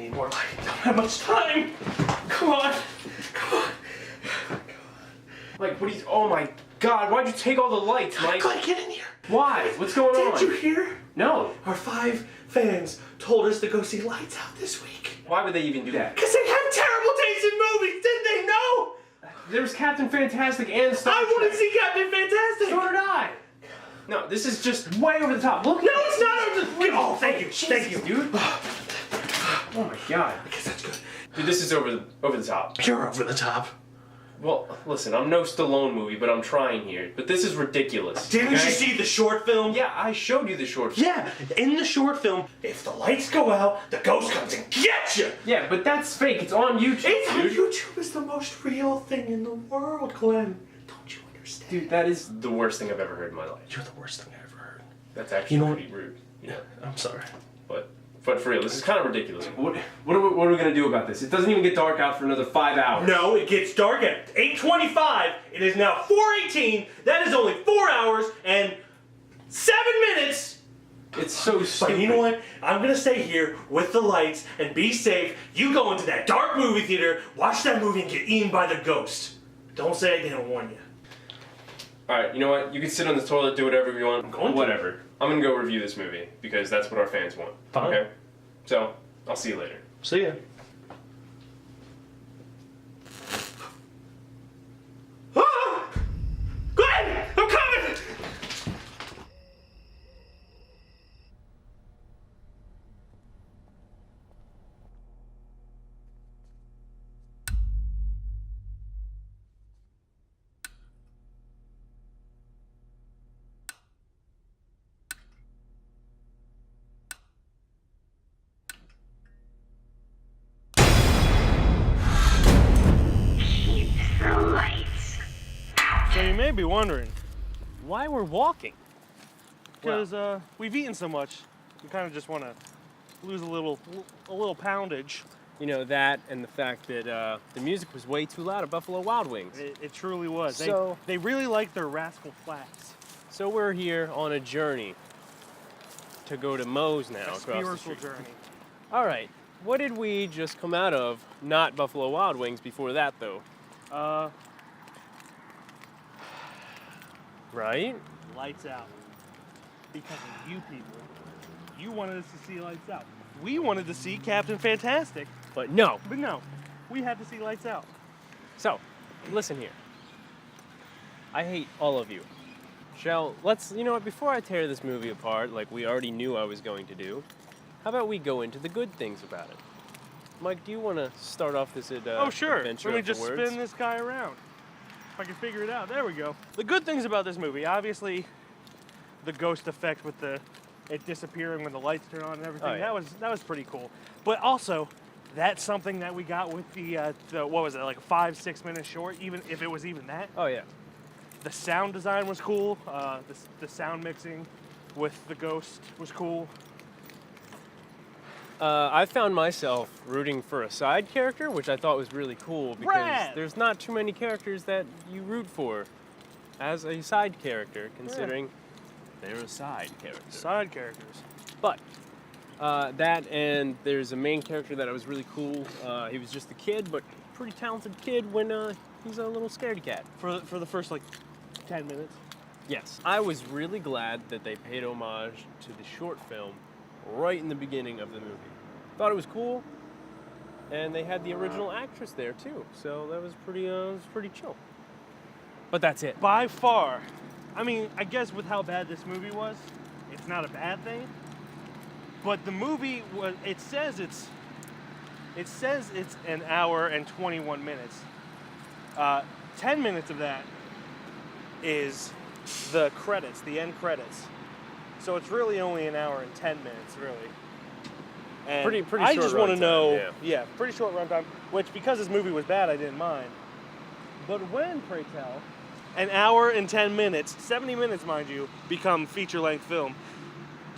Need more light. Don't have much time. Come on. Come on. Mike, oh my God, why'd you take all the lights, Mike? Glen, get in here. Why? What's going on? Did you hear? No. Our 5 fans told us to go see Lights Out this week. Why would they even do that? Because they have terrible taste in movies, didn't they know? There was Captain Fantastic and Star Trek. I want to see Captain Fantastic. So did I. No, this is just way over the top. Look. No, it's not. Oh, thank you. Jesus, Thank you. dude. Oh my God. I guess that's good. Dude, this is over the top. You're over the top. Well, listen, I'm no Stallone movie, but I'm trying here. But this is ridiculous. Didn't you see the short film? Yeah, I showed you the short film. Yeah, in the short film, if the lights go out, the ghost comes and gets you. Yeah, but that's fake. It's on YouTube. It's on YouTube. Is the most real thing in the world, Glen. Don't you understand? Dude, that is the worst thing I've ever heard in my life. You're the worst thing I ever heard. That's actually pretty rude. Yeah, I'm sorry. But for real, this is kind of ridiculous. What are we going to do about this? It doesn't even get dark out for another 5 hours. No, it gets dark at 8:25. It is now 4:18. That is only 4 hours and 7 minutes. It's so stupid. But you know what? I'm going to stay here with the lights and be safe. You go into that dark movie theater, watch that movie, and get eaten by the ghost. Don't say I didn't warn you. Alright, you know what? You can sit on the toilet, do whatever you want. I'm going to. Whatever. I'm going to go review this movie because that's what our fans want. Fine. Okay? So, I'll see you later. See ya. Ah! Glen! I'm coming! So you may be wondering why we're walking. Because we've eaten so much, we kind of just want to lose a little poundage. You know, that and the fact that the music was way too loud at Buffalo Wild Wings. It truly was. So- They really like their Rascal Flats. So we're here on a journey to go to Moe's now A across the spiritual street. journey. All right, what did we just come out of? Not Buffalo Wild Wings before that, though. Right? Lights Out. Because of you people. You wanted us to see Lights Out. We wanted to see Captain Fantastic. But no. But no, we had to see Lights Out. So, listen here. I hate all of you. You know what, before I tear this movie apart, like we already knew I was going to do, how about we go into the good things about it? Mike, do you want to start off this Oh, sure. adventure Let me of just the words? spin this guy around. If I can figure it out. There we go. The good things about this movie, obviously, the ghost effect with it disappearing when the lights turn on and everything. Oh, yeah. That was pretty cool. But also, that's something that we got with the what was it, like a 5-6 minute short, even if it was even that. Oh, yeah. The sound design was cool. The sound mixing with the ghost was cool. I found myself rooting for a side character, which I thought was really cool because Rant! there's not too many characters that you root for as a side character, considering they're a side character. Side characters. But that, and there's a main character that was really cool. He was just a kid, but pretty talented kid when he's a little scaredy cat. For the first like 10 minutes. Yes. I was really glad that they paid homage to the short film right in the beginning of the movie. Thought it was cool, and they had the original actress there too, so that was pretty chill. But that's it. By far, I mean, I guess with how bad this movie was, it's not a bad thing. But the movie was, it says it's an hour and 21 minutes. 10 minutes of that is the credits, the end credits. So it's really only an hour and 10 minutes, really. And Pretty I short just want to runtime, know, yeah. pretty short runtime, which because this movie was bad, I didn't mind. But when, pray tell, an hour and 10 minutes, 70 minutes, mind you, become feature-length film,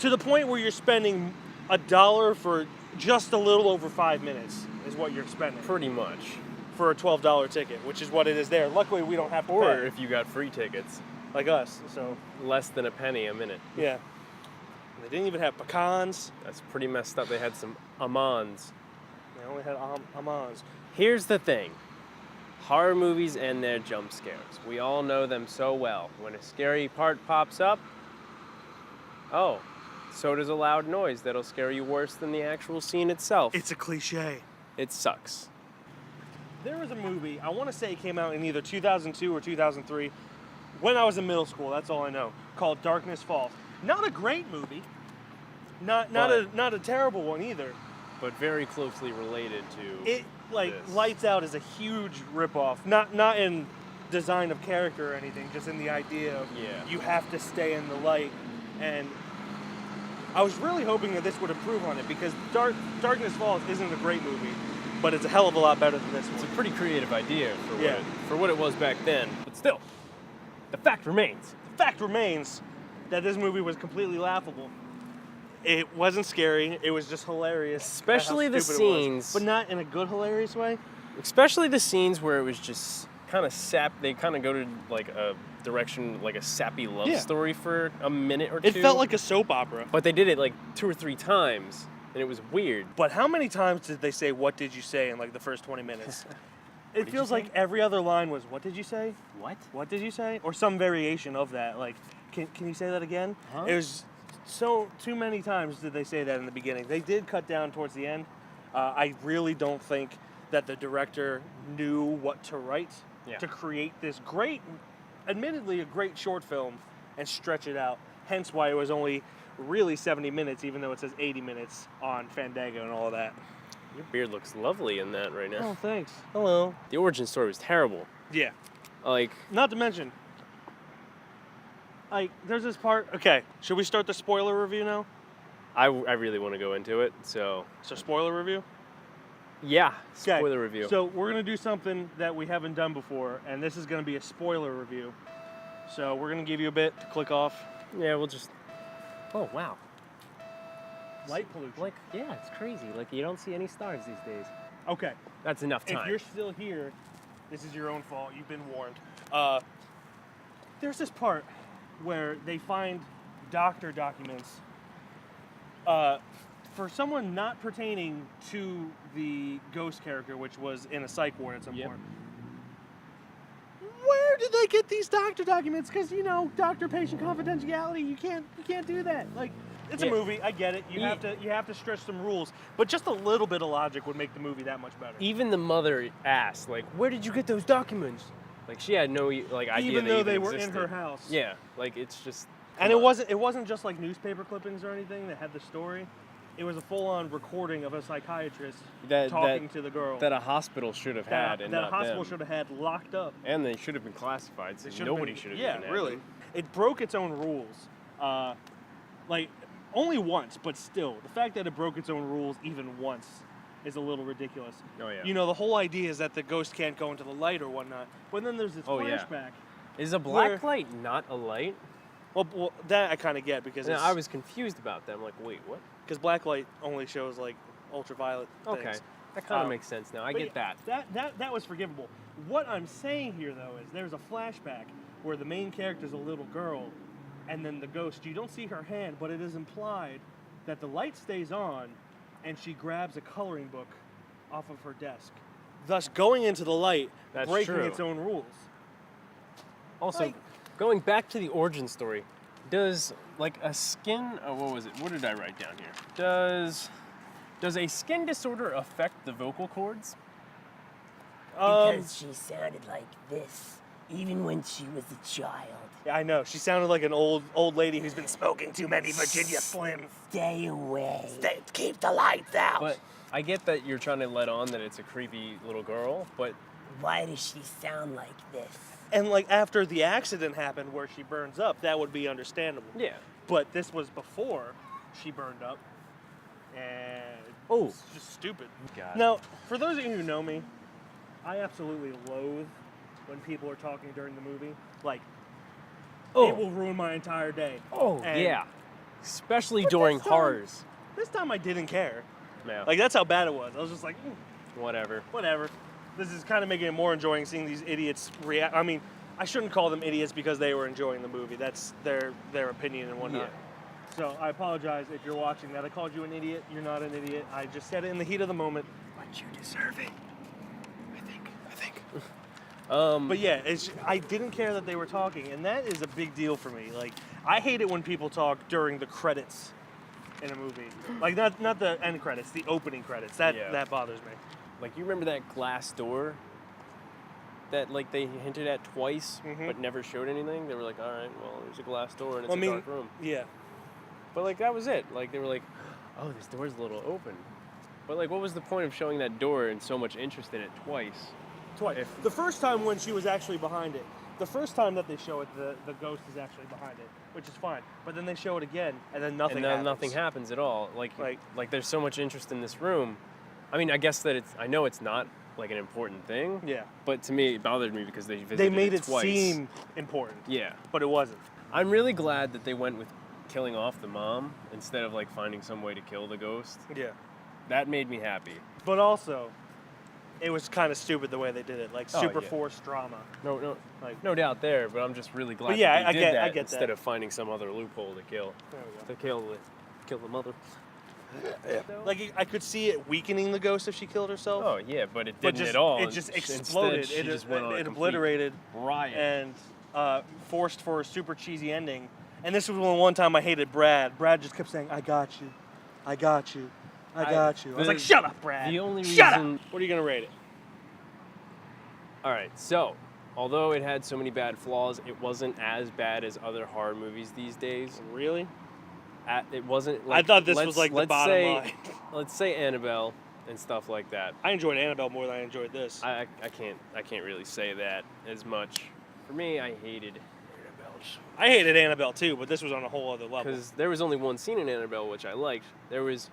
to the point where you're spending $1 for just a little over 5 minutes is what you're spending. Pretty much. For a $12 ticket, which is what it is there. Luckily, we don't have to Or pay, if you got free tickets, like us, so, less than a penny a minute. yeah. They didn't even have pecans. That's pretty messed up. They had some almonds. They only had homage. Here's the thing. Horror movies and their jump scares. We all know them so well. When a scary part pops up, oh, so does a loud noise that'll scare you worse than the actual scene itself. It's a cliche. It sucks. There was a movie, I want to say it came out in either 2002 or 2003, when I was in middle school, that's all I know, called Darkness Falls. Not a great movie. Not a terrible one either. But very closely related to It this. Lights Out is a huge ripoff. Not in design of character or anything, just in the idea of you have to stay in the light. And I was really hoping that this would improve on it because Darkness Falls isn't a great movie, but it's a hell of a lot better than this It's a one. pretty creative idea for what it was back then. But still, the fact remains. The fact remains that this movie was completely laughable. It wasn't scary. It was just hilarious. Especially at how the stupid it was. scenes. But not in a good, hilarious way. Especially the scenes where it was just kind of they kind of go to like a direction, like a sappy love story for a minute or two. It felt like a soap opera. But they did it like 2 or 3 times, and it was weird. But how many times did they say, "What did you say?" in like the first 20 minutes? It feels like every other line was, "What did you say? What? What did you say?" Or some variation of that. Like, can you say that again? Huh? It was so too many times did they say that in the beginning. They did cut down towards the end. I really don't think that the director knew what to write to create this great, admittedly a great short film, and stretch it out. Hence why it was only really 70 minutes, even though it says 80 minutes on Fandango and all of that. Your beard looks lovely in that right now. Oh, thanks. Hello. The origin story was terrible. Yeah. Like, Not to mention, like, there's this part. Okay, should we start the spoiler review now? I really want to go into it, so So, spoiler review? yeah, 'Kay, spoiler review. So, we're going to do something that we haven't done before, and this is going to be a spoiler review. So, we're going to give you a bit to click off. Yeah, we'll just. Oh wow. Light pollution. Like, yeah, it's crazy. Like, you don't see any stars these days. Okay, That's enough if time. you're still here, this is your own fault. You've been warned. There's this part where they find doctor documents for someone not pertaining to the ghost character, which was in a psych ward at some point. Where did they get these doctor documents? Because doctor-patient confidentiality. You can't do that. Like, it's a movie. I get it. You have to stretch some rules, but just a little bit of logic would make the movie that much better. Even the mother asked, like, "Where did you get those documents?" Like, she had no like idea. Even though they were existed. in her house. Yeah, like it's just. And come on. it wasn't just like newspaper clippings or anything that had the story. It was a full-on recording of a psychiatrist talking to the girl that a hospital should have had, and that not a hospital them. should have had locked up. And they should have been classified, so nobody should have. Yeah, even had really. them. It broke its own rules. Like only once, but still, the fact that it broke its own rules even once is a little ridiculous. Oh yeah. The whole idea is that the ghost can't go into the light or whatnot. But then there's this flashback. Is a black light not a light? Well, that I kind of get because No, I was confused about that. I'm like, wait, what? because black light only shows like ultraviolet things. Okay, that kind of makes sense now. I But get that. That was forgivable. What I'm saying here, though, is there's a flashback where the main character's a little girl, and then the ghost, you don't see her hand, but it is implied that the light stays on, and she grabs a coloring book off of her desk, thus going into the light, That's breaking true. its own rules. Also, Like- going back to the origin story, does like a skin? Oh, what was it? What did I write down here? Does a skin disorder affect the vocal cords? Because she sounded like this, even when she was a child. Yeah, I know. She sounded like an old lady who's been smoking too many Virginia Slims. Stay away. Keep the lights out. But I get that you're trying to let on that it's a creepy little girl, but Why does she sound like this? And like after the accident happened where she burns up, that would be understandable. yeah. But this was before she burned up, and Oh. it's just stupid. God. Now, for those of you who know me, I absolutely loathe when people are talking during the movie. Like, it will ruin my entire day. Oh, And yeah. Especially But during this time- horrors. This time I didn't care. Yeah. Like, that's how bad it was. I was just like, Whatever. whatever. This is kind of making it more enjoying seeing these idiots react. I mean, I shouldn't call them idiots because they were enjoying the movie. That's their opinion and whatnot. So I apologize if you're watching that. I called you an idiot. You're not an idiot. I just said it in the heat of the moment. But you deserve it. I think. But yeah, I didn't care that they were talking, and that is a big deal for me. Like, I hate it when people talk during the credits in a movie. Like, not the end credits, the opening credits. That bothers me. Like, you remember that glass door that, like, they hinted at twice, but never showed anything? They were like, all right, well, there's a glass door and it's a dark room. Yeah. But, like, that was it. Like, they were like, oh, this door's a little open. But, like, what was the point of showing that door and so much interest in it twice? The first time when she was actually behind it, the first time that they show it, the ghost is actually behind it, which is fine. But then they show it again, and then nothing happens. Nothing happens at all. Like there's so much interest in this room. I mean, I guess that I know it's not like an important thing. Yeah. But to me, it bothered me because they visited They made it twice. seem important. Yeah. But it wasn't. I'm really glad that they went with killing off the mom instead of like finding some way to kill the ghost. Yeah. That made me happy. But also, it was kind of stupid the way they did it, like super forced drama. No doubt there, but I'm just really glad But yeah, that they did that I get instead that. of finding some other loophole to kill. There we go. To kill the mother. Like, I could see it weakening the ghost if she killed herself. Oh yeah, but it didn't at all. It just exploded. Instead, she just went on a it complete obliterated riot. and forced for a super cheesy ending. And this was one time I hated Brad. Brad just kept saying, "I got you, I got you, I got you." I was like, "Shut up, Brad! The only Shut reason. up!" What are you gonna rate it? All right, so although it had so many bad flaws, it wasn't as bad as other horror movies these days. Really? It wasn't. I thought this was like the bottom line. Let's say Annabelle and stuff like that. I enjoyed Annabelle more than I enjoyed this. I can't really say that as much. For me, I hated Annabelle. I hated Annabelle too, but this was on a whole other level. Because there was only one scene in Annabelle which I liked. There was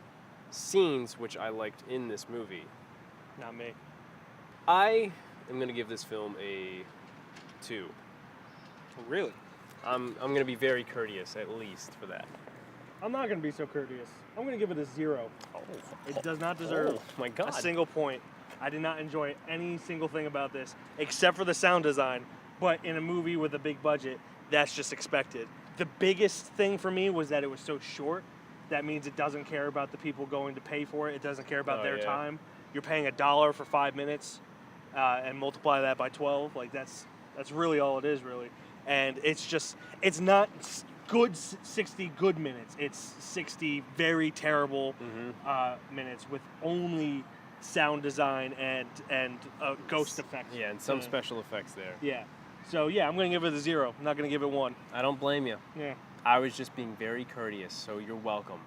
scenes which I liked in this movie. Not me. I am going to give this film a 2. Really? I'm going to be very courteous, at least, for that. I'm not going to be so courteous. I'm going to give it a 0. Oh. It does not deserve my God. a single point. I did not enjoy any single thing about this, except for the sound design. But in a movie with a big budget, that's just expected. The biggest thing for me was that it was so short. That means it doesn't care about the people going to pay for it. It doesn't care about their time. You're paying $1 for 5 minutes and multiply that by 12. Like, that's really all it is, really. And it's not good 60 good minutes. It's 60 very terrible minutes with only sound design and ghost effects. Yeah, and some special effects there. Yeah. So yeah, I'm gonna give it a 0. I'm not gonna give it 1. I don't blame you. Yeah. I was just being very courteous, so you're welcome.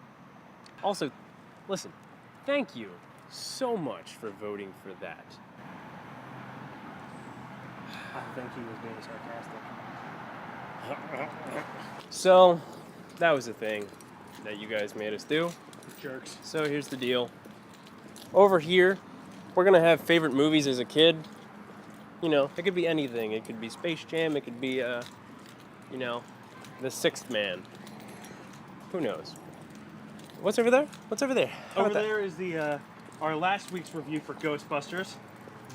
Also, listen, thank you so much for voting for that. I think he was being sarcastic. So, that was the thing that you guys made us do. Jerks. So here's the deal. Over here, we're gonna have favorite movies as a kid. You know, it could be anything. It could be Space Jam. It could be, The Sixth Man. Who knows? What's over there? What's over there? How Over about that? there is the our last week's review for Ghostbusters.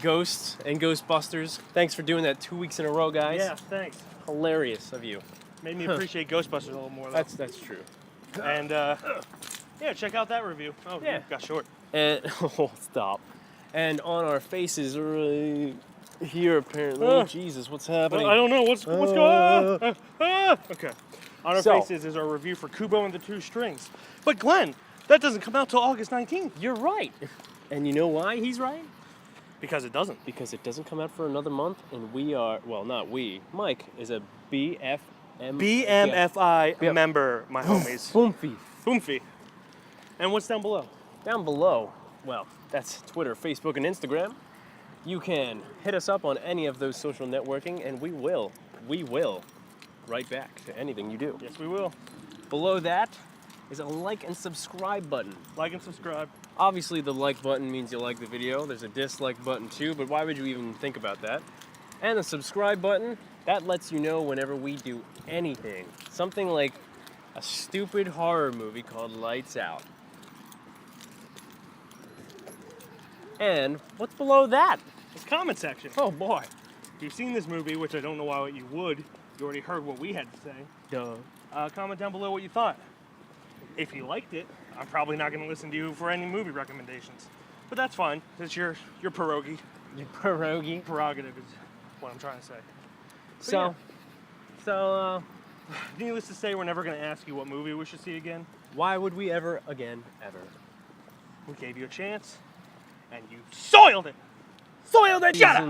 Ghosts and Ghostbusters. Thanks for doing that 2 weeks in a row, guys. Yeah, thanks. Hilarious of you. Made me appreciate Ghostbusters a little more. Though. That's true. And yeah, check out that review. Oh Yeah. got short. And stop. And on our faces right here, apparently. Jesus, what's happening? I don't know what's going on. Okay. On our So- faces is our review for Kubo and the Two Strings. But Glenn, that doesn't come out till August 19th. You're right. And you know why he's right? Because it doesn't. Because it doesn't come out for another month, and we are, well, not we. Mike is a BMFI Yep. member, my homies. Boomfy. Boomfy. And what's down below? Down below, well, that's Twitter, Facebook, and Instagram. You can hit us up on any of those social networking, and we will write back to anything you do. Yes, we will. Below that is a like and subscribe button. Like and subscribe. Obviously, the like button means you like the video. There's a dislike button too, but why would you even think about that? And the subscribe button, that lets you know whenever we do anything. Something like a stupid horror movie called Lights Out. And what's below that? It's comment section. Oh boy. If you've seen this movie, which I don't know why you would, you already heard what we had to say. Duh. Comment down below what you thought. If you liked it, I'm probably not going to listen to you for any movie recommendations. But that's fine. It's your pierogi. Your pierogi. Prerogative is what I'm trying to say. So, Needless to say, we're never going to ask you what movie we should see again. why would we ever again, ever? We gave you a chance, and you soiled it. Soiled it. Shut up.